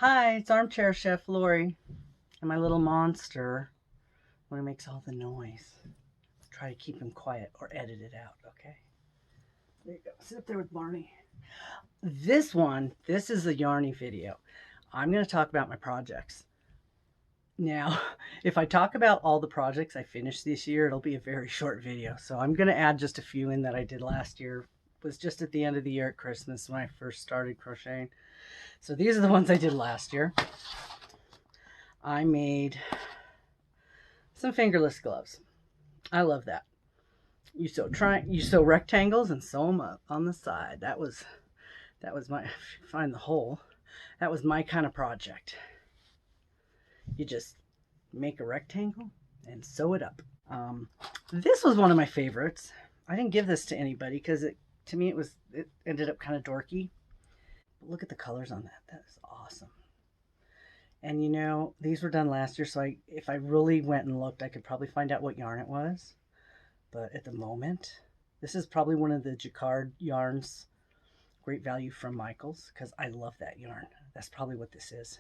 Hi, it's Armchair Chef Lori and my little monster when he makes all the noise. Try to keep him quiet or edit it out, okay? There you go. Sit up there with Barney. This is a yarny video. I'm going to talk about my projects. Now, if I talk about all the projects I finished this year, it'll be a very short video. So I'm going to add just a few in that I did last year. It was just at the end of the year at Christmas when I first started crocheting. So these are the ones I did last year. I made some fingerless gloves. I love that. You sew rectangles and sew them up on the side. That was my, find the hole. That was my kind of project. You just make a rectangle and sew it up. This was one of my favorites. I didn't give this to anybody because to me it ended up kind of dorky. But look at the colors on that. That is awesome. And you know, these were done last year, so if I really went and looked, I could probably find out what yarn it was. But at the moment, this is probably one of the jacquard yarns. Great value from Michaels, because I love that yarn. That's probably what this is.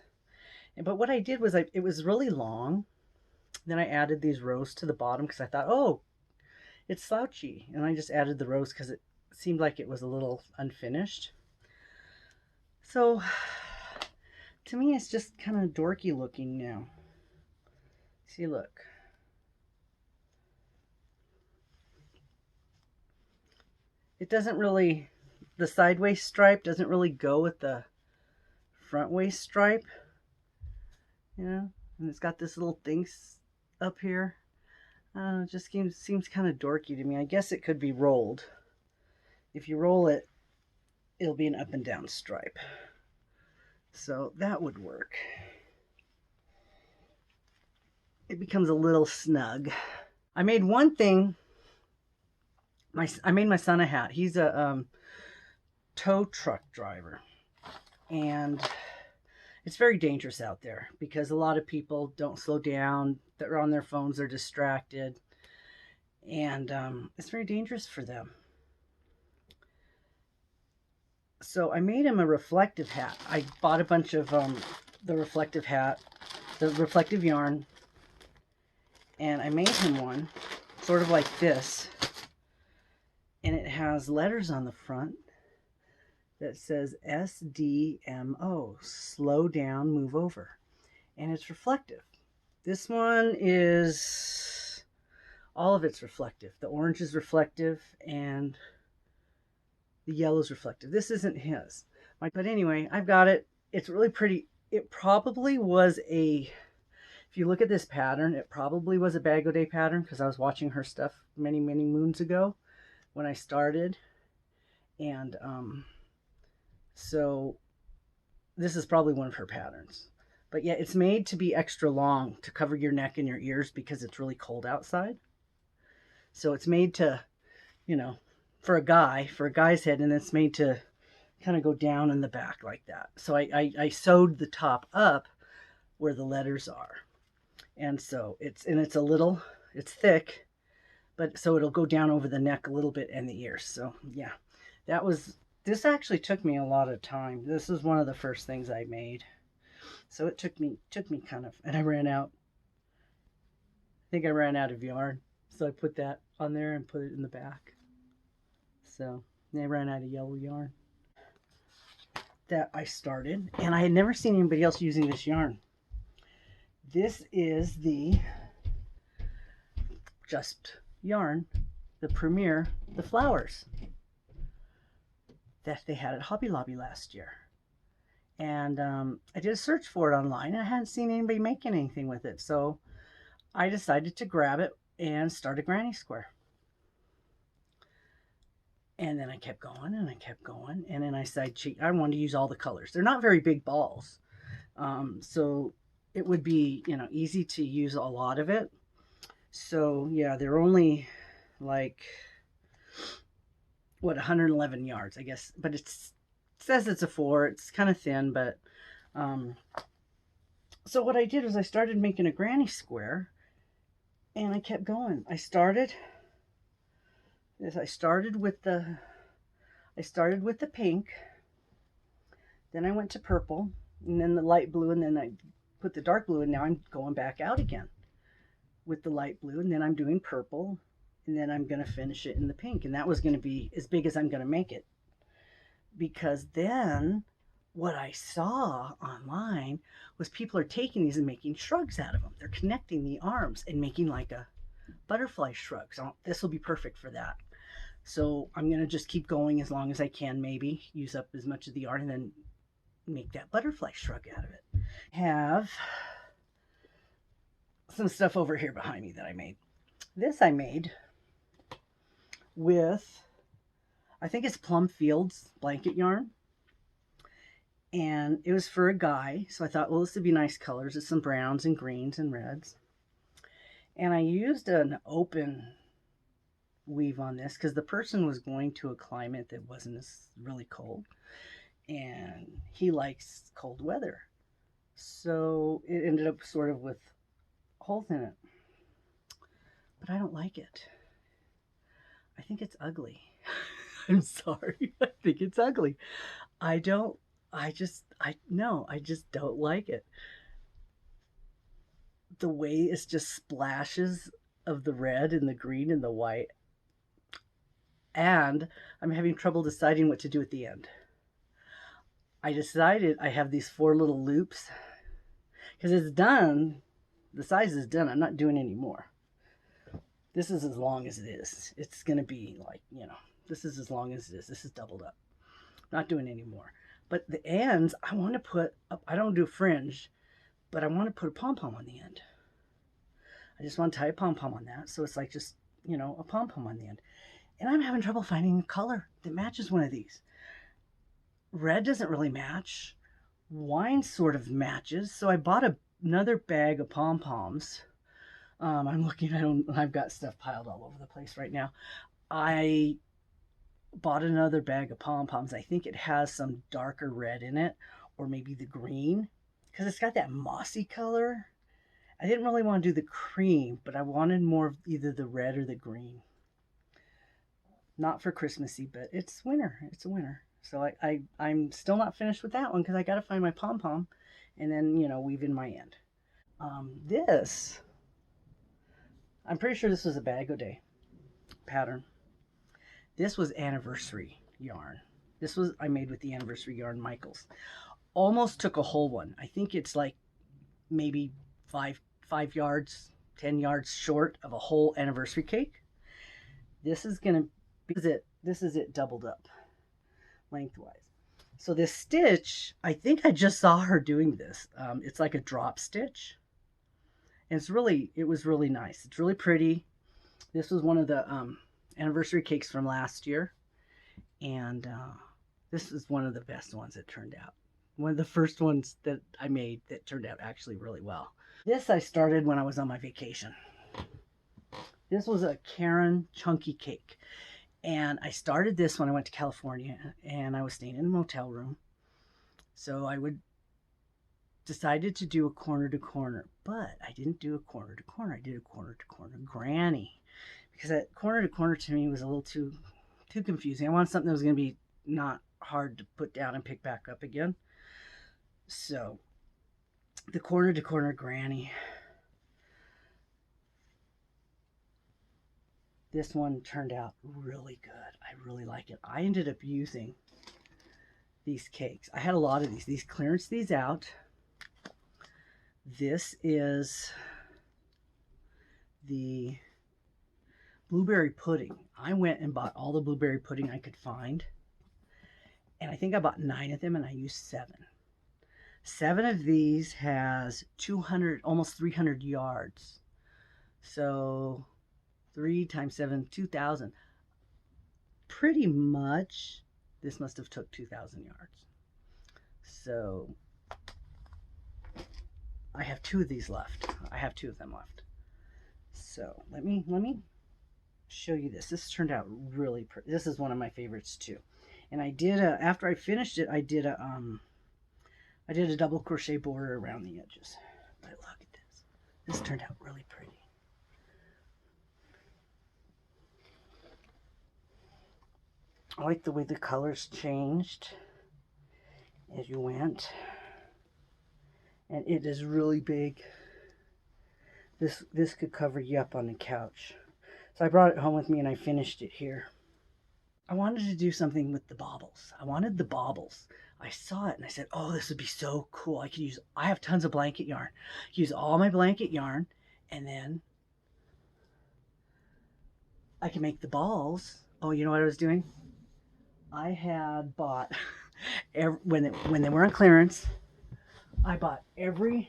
But what I did was, it was really long. Then I added these rows to the bottom because I thought, oh, it's slouchy. And I just added the rows because it seemed like it was a little unfinished. So to me, it's just kind of dorky looking now. See, look. It doesn't really, the side waist stripe doesn't really go with the front waist stripe. You know, and it's got this little thing up here. I don't know, it just seems kind of dorky to me. I guess it could be rolled. If you roll it, it'll be an up and down stripe. So that would work. It becomes a little snug. I made one thing. I made my son a hat. He's a tow truck driver. And it's very dangerous out there because a lot of people don't slow down. They're on their phones. They're distracted. And it's very dangerous for them. So I made him a reflective hat. I bought a bunch of the reflective yarn, and I made him one sort of like this, and it has letters on the front that says SDMO, slow down, move over, and it's reflective. This one is, all of it's reflective. The orange is reflective, and the yellow's reflective. This isn't his. But anyway, I've got it. It's really pretty. It probably was if you look at this pattern, it probably was a Bag O' Day pattern because I was watching her stuff many, many moons ago when I started. And so this is probably one of her patterns. But yeah, it's made to be extra long to cover your neck and your ears because it's really cold outside. So it's made to, you know, for a guy's head, and it's made to kind of go down in the back like that. So I sewed the top up where the letters are. And so it's thick, but so it'll go down over the neck a little bit and the ears. So yeah, this actually took me a lot of time. This was one of the first things I made. So it took me kind of, and I think I ran out of yarn. So I put that on there and put it in the back. So I ran out of yellow yarn that I started, and I had never seen anybody else using this yarn. This is the Just yarn, the Premier, the flowers that they had at Hobby Lobby last year. And I did a search for it online, and I hadn't seen anybody making anything with it. So I decided to grab it and start a granny square. And then I kept going and I kept going. And then I decided I wanted to use all the colors. They're not very big balls. So it would be, you know, easy to use a lot of it. So yeah, they're only like, what, 111 yards, I guess. But it says it's a 4. It's kind of thin, but so what I did was I started making a granny square, and I kept going. I started with the pink, then I went to purple, and then the light blue, and then I put the dark blue, and now I'm going back out again with the light blue, and then I'm doing purple, and then I'm going to finish it in the pink. And that was going to be as big as I'm going to make it, because then what I saw online was people are taking these and making shrugs out of them. They're connecting the arms and making like a butterfly shrug. So this will be perfect for that. So I'm going to just keep going as long as I can, maybe use up as much of the yarn and then make that butterfly shrug out of it. I have some stuff over here behind me that I made. This I made with, I think it's Plum Fields blanket yarn. And it was for a guy, so I thought, well, this would be nice colors. It's some browns and greens and reds. And I used an open weave on this because the person was going to a climate that wasn't as really cold. And he likes cold weather. So it ended up sort of with holes in it. But I don't like it. I think it's ugly. I'm sorry. I think it's ugly. I just don't like it. The way it's just splashes of the red and the green and the white. And I'm having trouble deciding what to do at the end. I decided I have these 4 little loops because it's done. The size is done. I'm not doing any more. This is as long as it is. It's going to be like, this is as long as it is. This is doubled up. Not doing any more. But the ends, I want to put up, I don't do fringe, but I want to put a pom-pom on the end. I just want to tie a pom-pom on that. So it's like just, a pom-pom on the end. And I'm having trouble finding a color that matches one of these. Red doesn't really match. Wine sort of matches. So I bought another bag of pom-poms. I'm looking, I've got stuff piled all over the place right now. I bought another bag of pom-poms. I think it has some darker red in it, or maybe the green, because it's got that mossy color. I didn't really want to do the cream, but I wanted more of either the red or the green. Not for Christmassy, but it's winter. It's a winter. So I'm still not finished with that one because I got to find my pom-pom and then, weave in my end. This, I'm pretty sure this was a Bag O' Day pattern. This was anniversary yarn. This was, I made with the anniversary yarn Michaels. Almost took a whole one. I think it's like maybe 5 yards, 10 yards short of a whole anniversary cake. This is going to be this is it doubled up lengthwise. So this stitch, I think I just saw her doing this. It's like a drop stitch. And it was really nice. It's really pretty. This was one of the anniversary cakes from last year. And this is one of the best ones that turned out. One of the first ones that I made that turned out actually really well. This I started when I was on my vacation. This was a Caron chunky cake. And I started this when I went to California and I was staying in a motel room. So I decided to do a corner to corner, but I didn't do a corner to corner. I did a corner to corner granny, because that corner to corner to me was a little too confusing. I wanted something that was going to be not hard to put down and pick back up again. So the corner to corner granny. This one turned out really good. I really like it. I ended up using these cakes. I had a lot of these. These clearance these out. This is the blueberry pudding. I went and bought all the blueberry pudding I could find. And I think I bought 9 of them and I used 7. 7 of these has 200, almost 300 yards. So 3 times 7, 2,000. Pretty much, this must have took 2,000 yards. So I have 2 of these left. I have 2 of them left. So let me show you this. This turned out really pretty. This is one of my favorites too. And I did after I finished it, I did a double crochet border around the edges. But look at this. This turned out really pretty. I like the way the colors changed as you went. And it is really big. This could cover you up on the couch. So I brought it home with me and I finished it here. I wanted to do something with the baubles. I wanted the baubles. I saw it and I said, oh, this would be so cool. I have tons of blanket yarn. Use all my blanket yarn, and then I can make the balls. Oh, you know what I was doing? I had bought, when they were on clearance, I bought every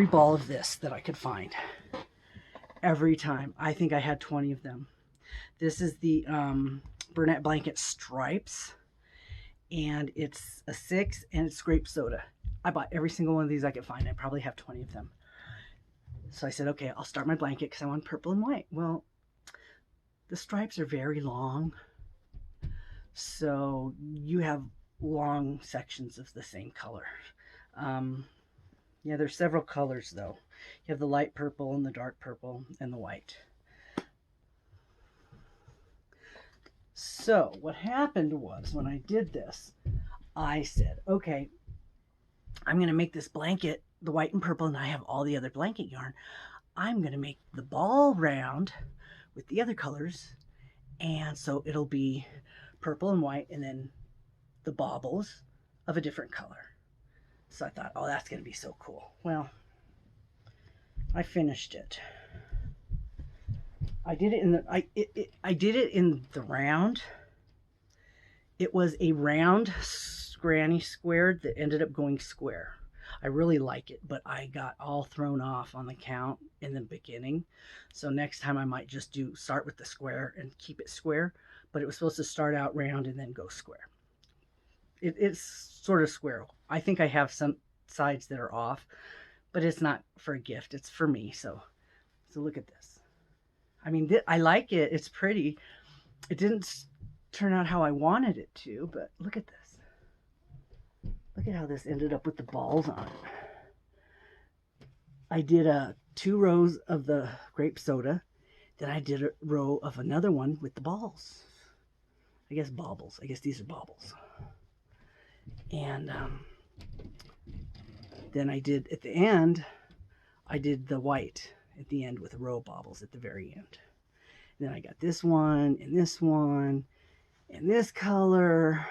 ball of this that I could find. Every time. I think I had 20 of them. This is the Bernat blanket stripes, and it's a 6, and it's grape soda. I bought every single one of these I could find. I probably have 20 of them. So I said, okay, I'll start my blanket because I want purple and white. Well, the stripes are very long, so you have long sections of the same color. Yeah, there's several colors though. You have the light purple and the dark purple and the white. So what happened was, when I did this, I said, okay, I'm going to make this blanket, the white and purple, and I have all the other blanket yarn. I'm going to make the ball round with the other colors, and so it'll be purple and white, and then the baubles of a different color. So I thought, oh, that's going to be so cool. Well, I finished it. I did it in the I did it in the round. It was a round granny square that ended up going square. I really like it, but I got all thrown off on the count in the beginning. So next time I might just start with the square and keep it square, but it was supposed to start out round and then go square. It's sort of square. I think I have some sides that are off, but it's not for a gift. It's for me. So look at this. I mean, I like it. It's pretty. It didn't turn out how I wanted it to, but look at this. Look at how this ended up with the balls on it. I did 2 rows of the grape soda. Then I did a row of another one with the balls. I guess baubles. I guess these are baubles. And then I did, at the end, I did the white at the end with a row of baubles at the very end. And then I got this one and this color,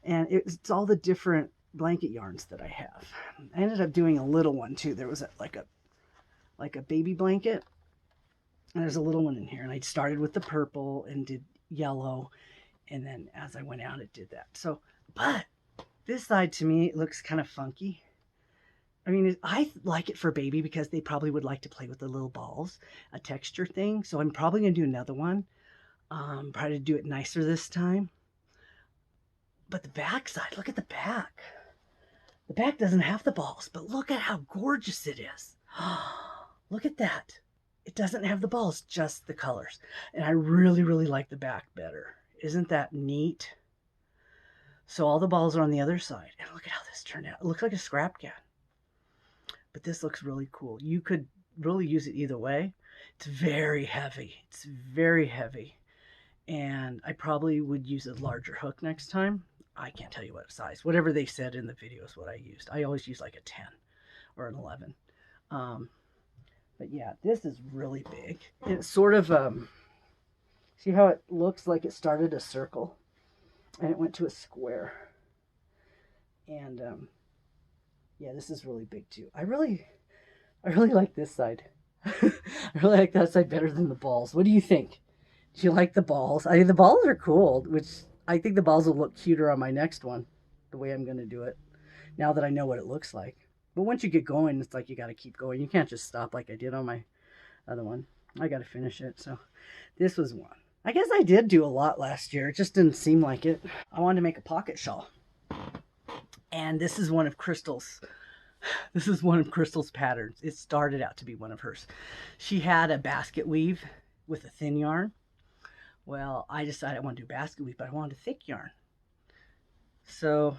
and it's all the different blanket yarns that I have. I ended up doing a little one too. There was like a baby blanket, and there's a little one in here, and I started with the purple and did yellow, and then as I went out it did that. So, but this side to me, it looks kind of funky. I mean, I like it for baby because they probably would like to play with the little balls, a texture thing. So I'm probably going to do another one. Try to do it nicer this time. But the back side, look at the back. The back doesn't have the balls, but look at how gorgeous it is. Look at that. It doesn't have the balls, just the colors. And I really, really like the back better. Isn't that neat? So all the balls are on the other side. And look at how this turned out. It looks like a scrap can. But this looks really cool. You could really use it either way. It's very heavy. It's very heavy. And I probably would use a larger hook next time. I can't tell you what size. Whatever they said in the video is what I used. I always use like a 10 or an 11. But yeah, this is really big. It's sort of, see how it looks like it started a circle and it went to a square. And yeah, this is really big too. I really like this side. I really like that side better than the balls. What do you think? Do you like the balls? I mean, the balls are cool, which I think the balls will look cuter on my next one, the way I'm going to do it, now that I know what it looks like. But once you get going, it's like you got to keep going. You can't just stop like I did on my other one. I got to finish it. So this was one. I guess I did do a lot last year. It just didn't seem like it. I wanted to make a pocket shawl. And this is one of Crystal's. This is one of Crystal's patterns. It started out to be one of hers. She had a basket weave with a thin yarn. Well, I decided I want to do basket weave, but I wanted a thick yarn. So,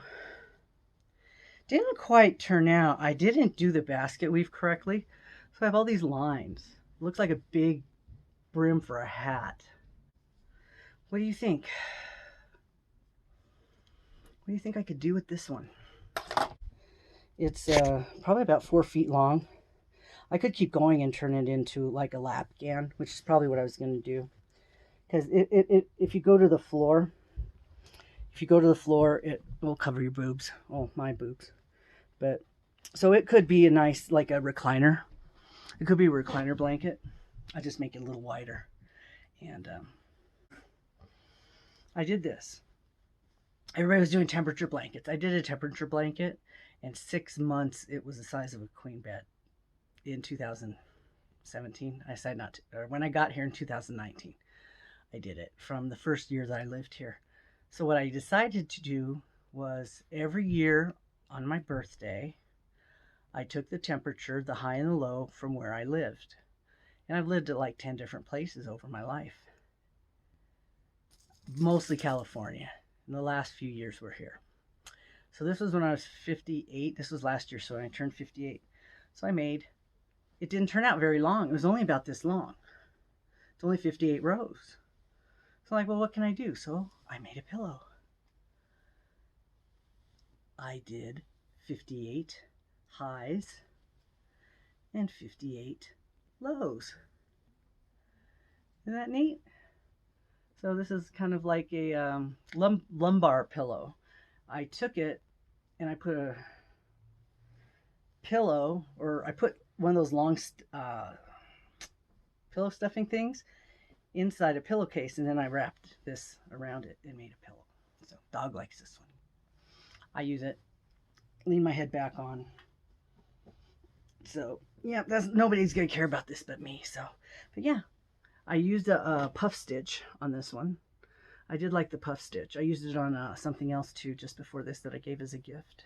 didn't quite turn out. I didn't do the basket weave correctly. So I have all these lines. It looks like a big brim for a hat. What do you think? What do you think I could do with this one? It's probably about 4 feet long. I could keep going and turn it into like a lapgan, which is probably what I was going to do. Because if you go to the floor, it will cover your boobs. Oh, my boobs. But so it could be a nice, like a recliner. It could be a recliner blanket. I just make it a little wider. And I did this. Everybody was doing temperature blankets. I did a temperature blanket, and 6 months it was the size of a queen bed. In 2017, I decided not to, or when I got here in 2019, I did it from the first year that I lived here. So what I decided to do was every year on my birthday, I took the temperature, the high and the low, from where I lived. And I've lived at like 10 different places over my life. Mostly California. In the last few years we're here. So this was when I was 58. This was last year, so I turned 58. So it didn't turn out very long. It was only about this long. It's only 58 rows. So I'm like, well, what can I do? So I made a pillow. I did 58 highs and 58 lows. Isn't that neat? So this is kind of like a lumbar pillow. I took it and I put a pillow, or I put one of those long pillow stuffing things inside a pillowcase, and then I wrapped this around it and made a pillow. So dog likes this one. I use it, lean my head back on. So yeah, nobody's gonna care about this but me. So, but yeah, I used a puff stitch on this one. I did like the puff stitch. I used it on something else too just before this that I gave as a gift.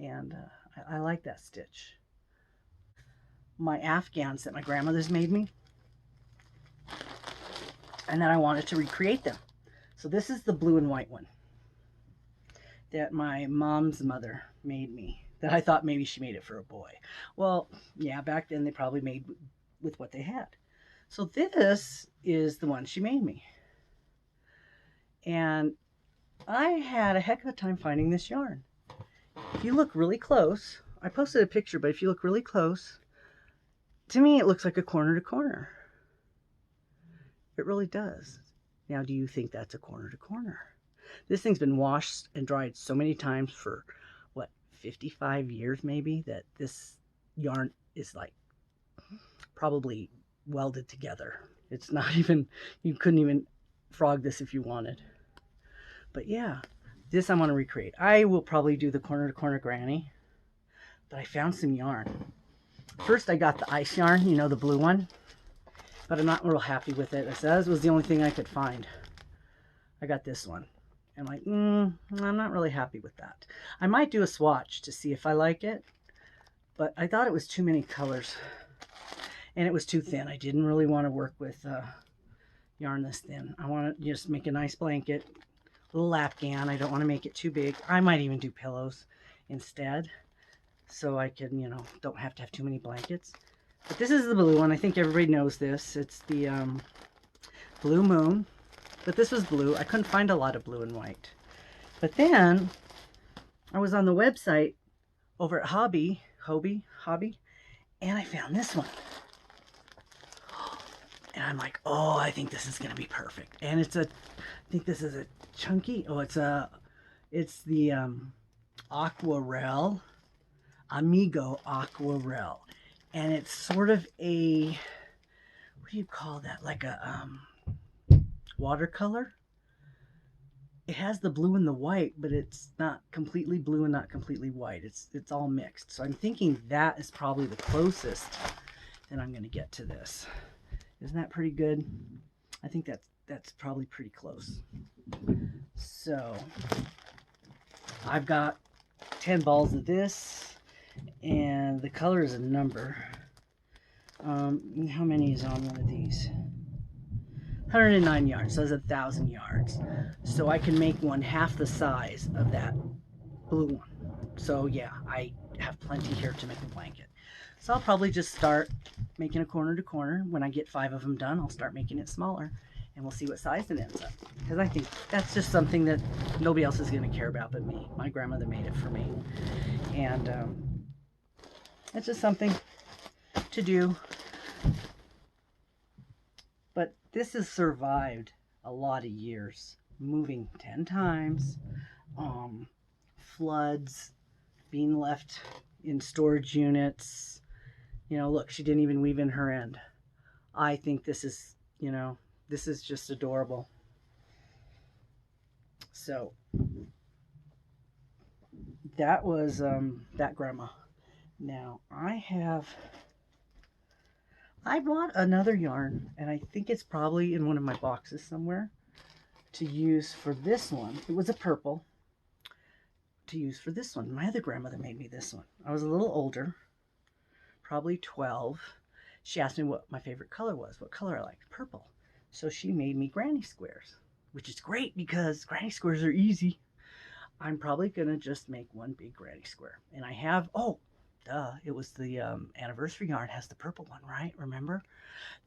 And I like that stitch. My Afghans that my grandmother's made me, and then I wanted to recreate them. So this is the blue and white one that my mom's mother made me, that I thought maybe she made it for a boy. Well, yeah, back then they probably made with what they had. So this is the one she made me. And I had a heck of a time finding this yarn. If you look really close, I posted a picture, but if you look really close, to me it looks like a corner to corner. It really does. Now, do you think that's a corner to corner? This thing's been washed and dried so many times for, what, 55 years maybe, that this yarn is like probably welded together. It's not even, you couldn't even frog this if you wanted. But yeah, this I want to recreate. I will probably do the corner to corner granny, but I found some yarn. First I got the ice yarn, you know, the blue one, but I'm not real happy with it. That was the only thing I could find. I got this one. I'm like, I'm not really happy with that. I might do a swatch to see if I like it, but I thought it was too many colors and it was too thin. I didn't really want to work with yarn this thin. I want to just make a nice blanket, little lapgan. I don't want to make it too big. I might even do pillows instead, so I can, you know, don't have to have too many blankets. But this is the blue one. I think everybody knows this. It's the Blue Moon. But this was blue. I couldn't find a lot of blue and white. But then I was on the website over at Hobby, and I found this one. And I'm like, oh, I think this is going to be perfect. And I think this is a chunky, it's the Aquarelle, Amigo Aquarelle. And it's sort of a, what do you call that? Like a watercolor. It has the blue and the white, but it's not completely blue and not completely white. It's all mixed. So I'm thinking that is probably the closest that I'm going to get to this. Isn't that pretty good? I think that's probably pretty close. So I've got 10 balls of this, and the color is a number. How many is on one of these? 109 yards, so that's 1,000 yards. So I can make one half the size of that blue one. So yeah, I have plenty here to make a blanket. So I'll probably just start making a corner to corner. When I get 5 of them done, I'll start making it smaller. and we'll see what size it ends up. Because I think that's just something that nobody else is going to care about but me. My grandmother made it for me. And it's just something to do. But this has survived a lot of years. Moving 10 times, floods, being left in storage units. You know, look, she didn't even weave in her end. I think this is, you know, this is just adorable. So that was that grandma. Now I bought another yarn, and I think it's probably in one of my boxes somewhere to use for this one. It was a purple to use for this one. My other grandmother made me this one. I was a little older, probably 12. She asked me what my favorite color was, what color I liked, purple. So she made me granny squares, which is great because granny squares are easy. I'm probably going to just make one big granny square. And I have, oh, duh, it was the anniversary yarn has the purple one, right? Remember?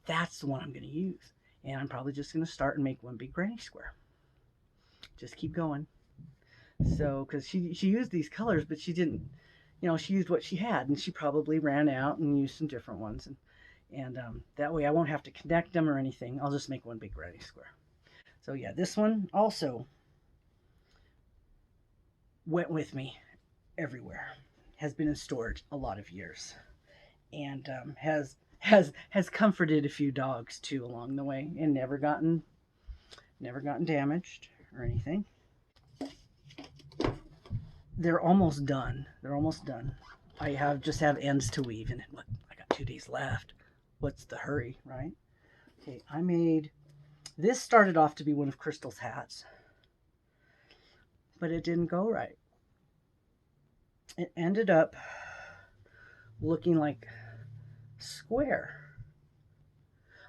That's the one I'm going to use. And I'm probably just going to start and make one big granny square. Just keep going. So, because she used these colors, but she didn't, you know, she used what she had, and she probably ran out and used some different ones. And that way I won't have to connect them or anything. I'll just make one big granny square. So yeah, this one also went with me everywhere. Has been in storage a lot of years, and has comforted a few dogs too along the way, and never gotten damaged or anything. They're almost done. They're almost done. I just have ends to weave, and look, I got 2 days left. What's the hurry, right? Okay, I made this. Started off to be one of Crystal's hats, but it didn't go right. It ended up looking like square.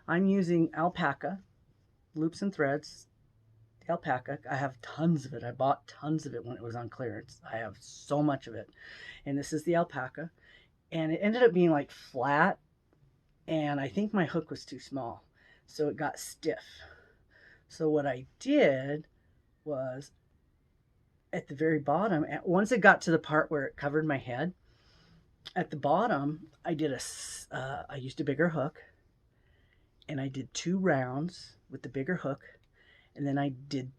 I'm using alpaca, loops and threads, alpaca. I have tons of it. I bought tons of it when it was on clearance. I have so much of it. And this is the alpaca. And it ended up being like flat. And I think my hook was too small. So it got stiff. So what I did was at the very bottom, once it got to the part where it covered my head, at the bottom, I used a bigger hook. And I did 2 rounds with the bigger hook. And then I did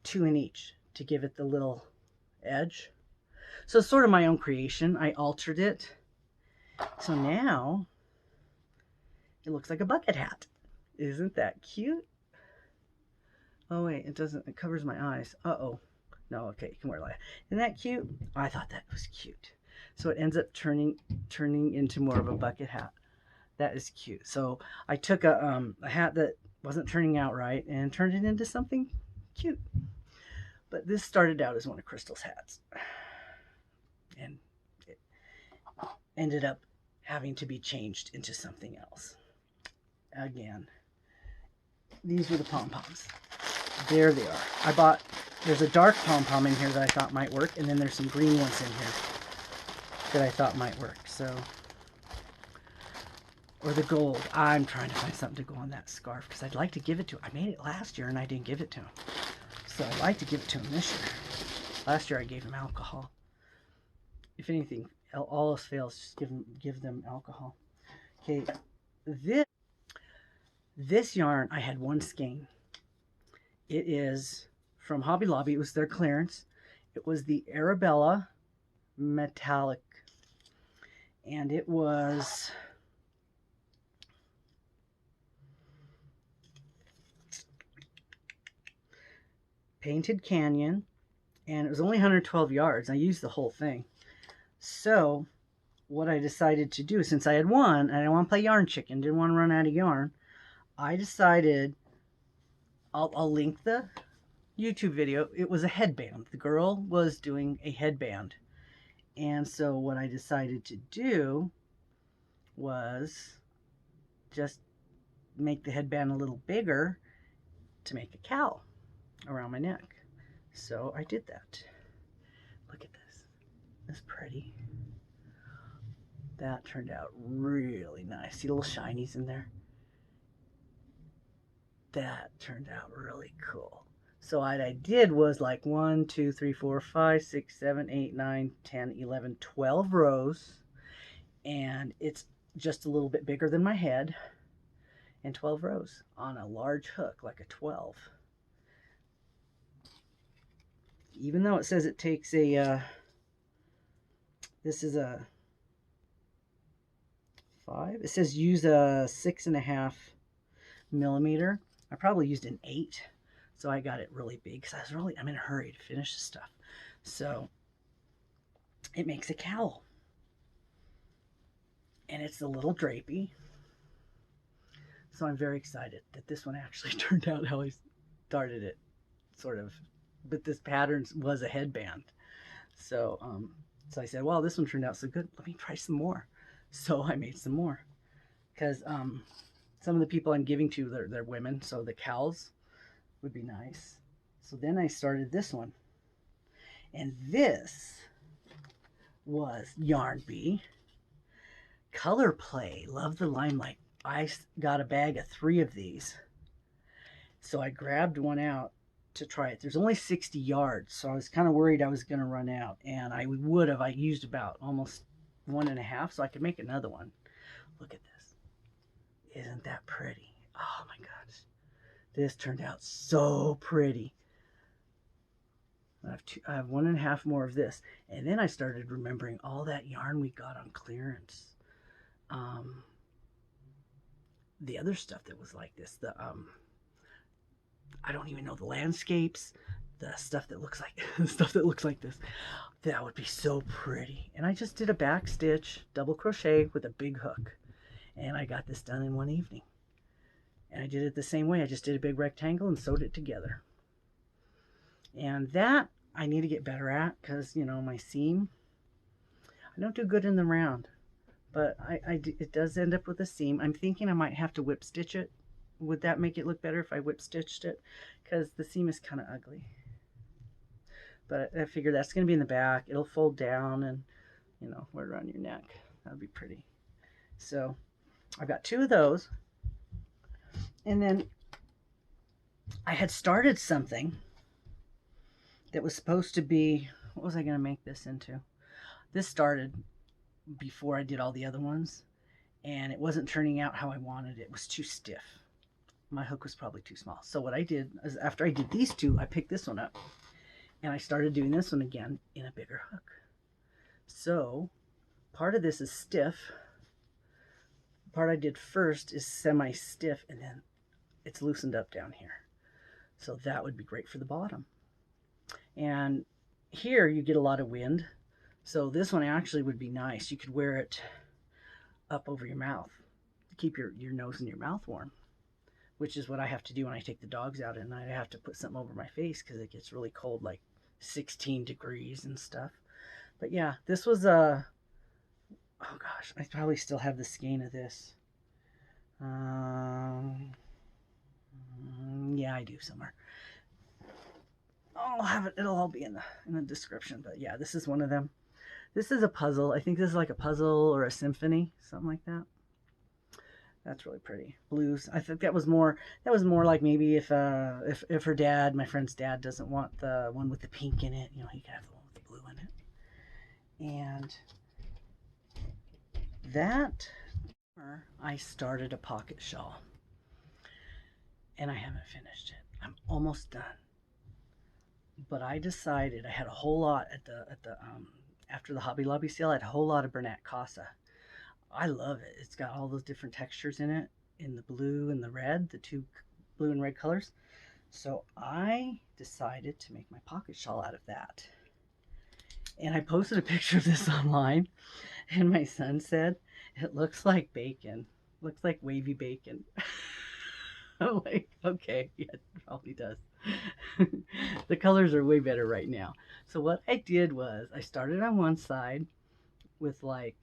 2 in each to give it the little edge. So it's sort of my own creation. I altered it. So now it looks like a bucket hat. Isn't that cute? Oh wait, it doesn't, it covers my eyes. Uh-oh. No, okay, you can wear it like that. Isn't that cute? I thought that was cute. So it ends up turning into more of a bucket hat. That is cute. So I took a hat that wasn't turning out right and turned it into something cute. But this started out as one of Crystal's hats, and it ended up having to be changed into something else. Again, these were the pom-poms. There they are. There's a dark pom-pom in here that I thought might work, and then there's some green ones in here that I thought might work. So, or the gold. I'm trying to find something to go on that scarf because I'd like to give it to him. I made it last year and I didn't give it to him. So I'd like to give it to him this year. Last year I gave him alcohol. If anything, all else fails, just give them alcohol. Okay, this yarn, I had 1 skein. It is from Hobby Lobby. It was their clearance. It was the Arabella Metallic. And it was Painted Canyon. And it was only 112 yards. I used the whole thing. So what I decided to do, since I had 1, and I didn't want to play yarn chicken, didn't want to run out of yarn, I decided I'll link the YouTube video. It was a headband. The girl was doing a headband. And so what I decided to do was just make the headband a little bigger to make a cowl around my neck. So I did that. Look at this. It's pretty. That turned out really nice. See the little shinies in there? that turned out really cool. So what I did was like 1, 2, 3, 4, 5, 6, 7, 8, 9, 10, 11, 12 rows. And it's just a little bit bigger than my head. And 12 rows on a large hook, like a 12. Even though it says it takes a, this is a 5. It says use a 6.5 millimeter. I probably used an 8. So I got it really big because I'm in a hurry to finish this stuff. So it makes a cowl. And it's a little drapey. So I'm very excited that this one actually turned out how I started it, sort of. But this pattern was a headband. So so I said, well, this one turned out so good. Let me try some more. So I made some more. Because some of the people I'm giving to, they're women. So the cowls would be nice. So then I started this one. And this was Yarn Bee. Color Play. Love the Limelight. I got a bag of 3 of these. So I grabbed one out to try it. There's only 60 yards. So I was kind of worried I was going to run out. And I would have. I used about almost 1.5. So I could make another one. Look at this. Isn't that pretty? Oh my gosh. This turned out so pretty. I have 1.5 more of this. And then I started remembering all that yarn we got on clearance. The other stuff that was like this, I don't even know, the landscapes, the stuff that looks like this, that would be so pretty. And I just did a back stitch, double crochet with a big hook. And I got this done in one evening. And I did it the same way. I just did a big rectangle and sewed it together. And that I need to get better at because, you know, my seam, I don't do good in the round. But it does end up with a seam. I'm thinking I might have to whip stitch it. Would that make it look better if I whip stitched it? Because the seam is kind of ugly. But I figure that's going to be in the back. It'll fold down and, you know, right around your neck. That'll be pretty. So I've got 2 of those. And then I had started something that was supposed to be, what was I going to make this into? This started before I did all the other ones, and it wasn't turning out how I wanted it. It was too stiff. My hook was probably too small. So what I did is after I did these 2, I picked this one up and I started doing this one again in a bigger hook. So part of this is stiff. The part I did first is semi-stiff, and then it's loosened up down here. So that would be great for the bottom. And here you get a lot of wind. So this one actually would be nice. You could wear it up over your mouth. Keep your nose and your mouth warm. Which is what I have to do when I take the dogs out at night. I have to put something over my face because it gets really cold, like 16 degrees and stuff. But yeah, this was a... oh gosh, I probably still have the skein of this. Yeah, I do somewhere. I'll have it. It'll all be in the description. But yeah, this is one of them. This is a puzzle. I think this is like a puzzle or a symphony, something like that. That's really pretty. Blues. I think that was more like maybe if her dad, my friend's dad, doesn't want the one with the pink in it, you know, he could have the one with the blue in it. And that I started a pocket shawl. And I haven't finished it. I'm almost done. But I decided I had a whole lot at the after the Hobby Lobby sale. I had a whole lot of Bernat CASA. I love it. It's got all those different textures in it, in the blue and the red, the 2 blue and red colors. So I decided to make my pocket shawl out of that. And I posted a picture of this online, and my son said, it looks like bacon. Looks like wavy bacon. I'm like, okay, yeah, it probably does. The colors are way better right now. So what I did was I started on one side with like,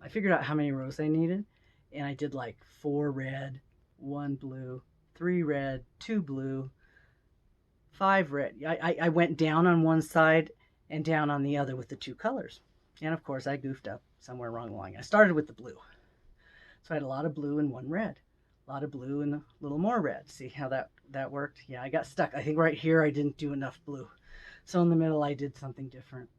I figured out how many rows I needed, and I did like 4 red, 1 blue, 3 red, 2 blue, 5 red. I went down on one side and down on the other with the 2 colors. And of course I goofed up somewhere along the line. I started with the blue. So I had a lot of blue and 1 red. A lot of blue and a little more red. See how that worked? Yeah, I got stuck. I think right here I didn't do enough blue. So in the middle I did something different.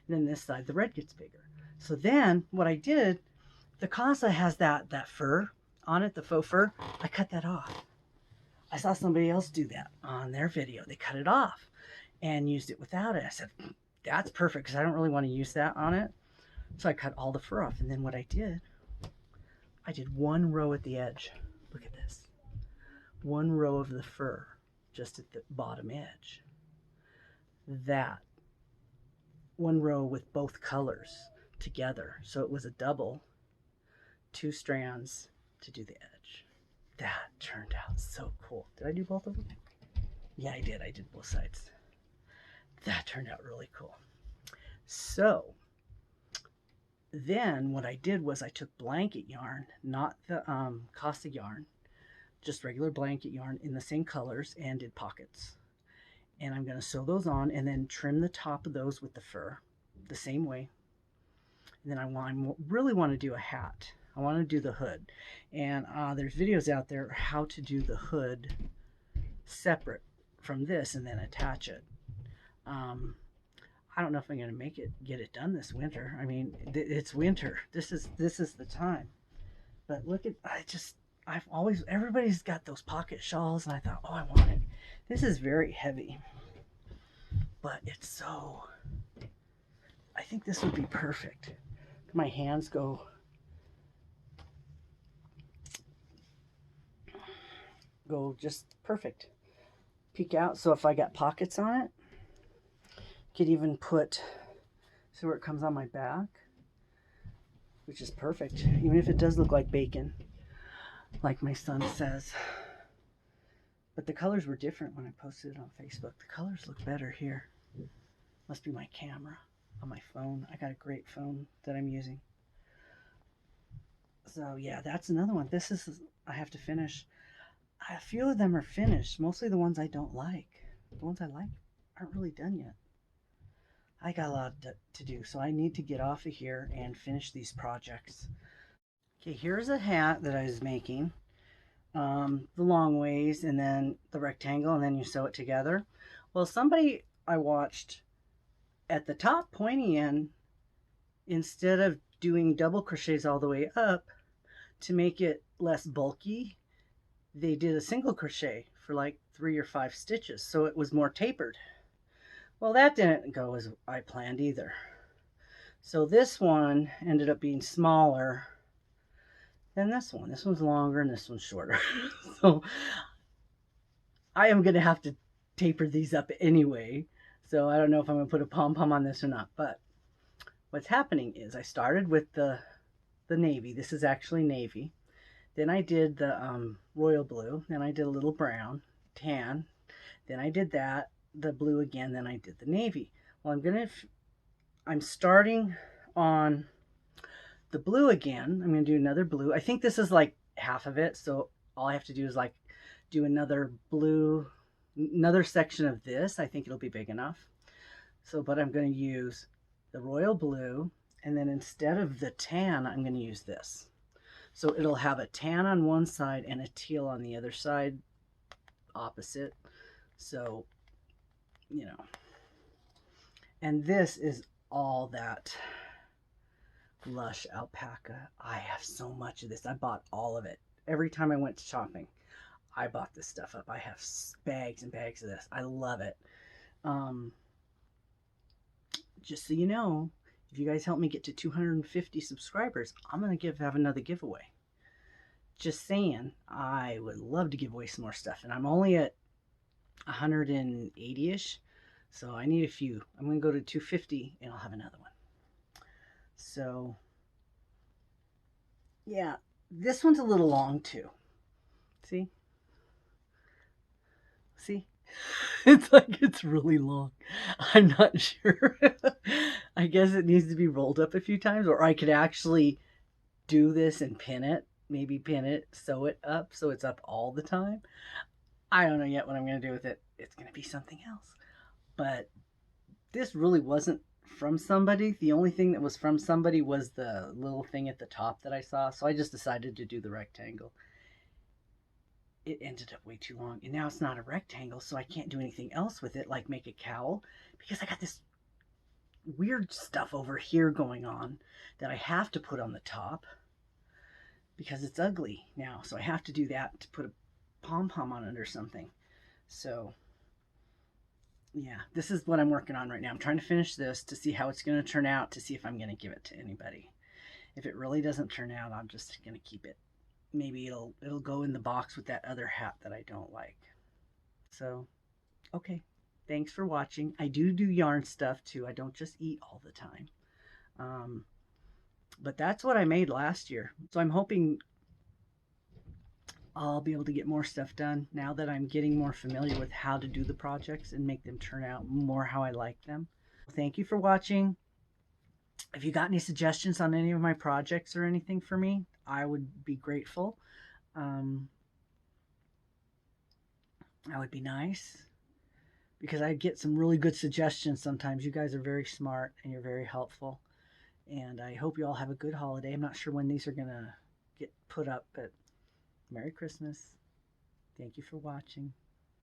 And then this side, the red gets bigger. So then what I did, the CASA has that fur on it, the faux fur. I cut that off. I saw somebody else do that on their video. They cut it off and used it without it. I said, that's perfect because I don't really want to use that on it. So I cut all the fur off. And then what I did one row at the edge. Look at this. One row of the fur just at the bottom edge. That one row with both colors together. So it was a double, 2 strands to do the edge. That turned out so cool. Did I do both of them? Yeah, I did. I did both sides. That turned out really cool. So then what I did was I took blanket yarn, not the CASA yarn, just regular blanket yarn in the same colors, and did pockets. And I'm going to sew those on and then trim the top of those with the fur the same way. And then I really want to do a hat. I want to do the hood. And there's videos out there how to do the hood separate from this and then attach it. I don't know if I'm going to get it done this winter. I mean, it's winter. This is the time. But look at, everybody's got those pocket shawls, and I thought, oh, I want it. This is very heavy, but it's so, I think this would be perfect. My hands go just perfect. Peek out. So if I got pockets on it, could even put, see where it comes on my back, which is perfect. Even if it does look like bacon, like my son says. But the colors were different when I posted it on Facebook. The colors look better here. Must be my camera on my phone. I got a great phone that I'm using. So yeah, that's another one. This is, I have to finish. A few of them are finished. Mostly the ones I don't like. The ones I like aren't really done yet. I got a lot to do, so I need to get off of here and finish these projects. Okay, here's a hat that I was making. The long ways and then the rectangle, and then you sew it together. Well, somebody I watched at the top pointy end, instead of doing double crochets all the way up to make it less bulky, they did a single crochet for like 3 or 5 stitches, so it was more tapered. Well, that didn't go as I planned either. So this one ended up being smaller than this one. This one's longer and this one's shorter. So I am going to have to taper these up anyway. So I don't know if I'm going to put a pom-pom on this or not. But what's happening is I started with the navy. This is actually navy. Then I did the royal blue. Then I did a little brown, tan. Then I did that, the blue again. Then I did the navy. Well, I'm starting on the blue again. I'm going to do another blue. I think this is like half of it. So all I have to do is like do another blue, another section of this. I think it'll be big enough. So, but I'm going to use the royal blue. And then instead of the tan, I'm going to use this. So it'll have a tan on one side and a teal on the other side, opposite. So, you know, and this is all that lush alpaca. I have so much of this. I bought all of it. Every time I went shopping, I bought this stuff up. I have bags and bags of this. I love it. Just so you know, if you guys help me get to 250 subscribers, I'm going to have another giveaway. Just saying, I would love to give away some more stuff. And I'm only at 180-ish. So I need a few. I'm going to go to 250 and I'll have another one. So, yeah, this one's a little long too. See? See? It's like it's really long. I'm not sure. I guess it needs to be rolled up a few times, or I could actually do this and pin it. Maybe pin it, sew it up so it's up all the time. I don't know yet what I'm going to do with it. It's going to be something else. But this really wasn't from somebody. The only thing that was from somebody was the little thing at the top that I saw. So I just decided to do the rectangle. it ended up way too long. And now it's not a rectangle, so I can't do anything else with it, like make a cowl, because I got this weird stuff over here going on that I have to put on the top because it's ugly now. So I have to do that to put a pom-pom on it or something. So yeah, this is what I'm working on right now. I'm trying to finish this to see how it's going to turn out, to see if I'm going to give it to anybody. If it really doesn't turn out, I'm just going to keep it. Maybe it'll go in the box with that other hat that I don't like. So, okay. Thanks for watching. I do yarn stuff too. I don't just eat all the time. But that's what I made last year. So I'm hoping I'll be able to get more stuff done now that I'm getting more familiar with how to do the projects and make them turn out more how I like them. Thank you for watching. If you got any suggestions on any of my projects or anything for me, I would be grateful. That would be nice, because I get some really good suggestions sometimes. You guys are very smart and you're very helpful. And I hope you all have a good holiday. I'm not sure when these are going to get put up, but Merry Christmas. Thank you for watching.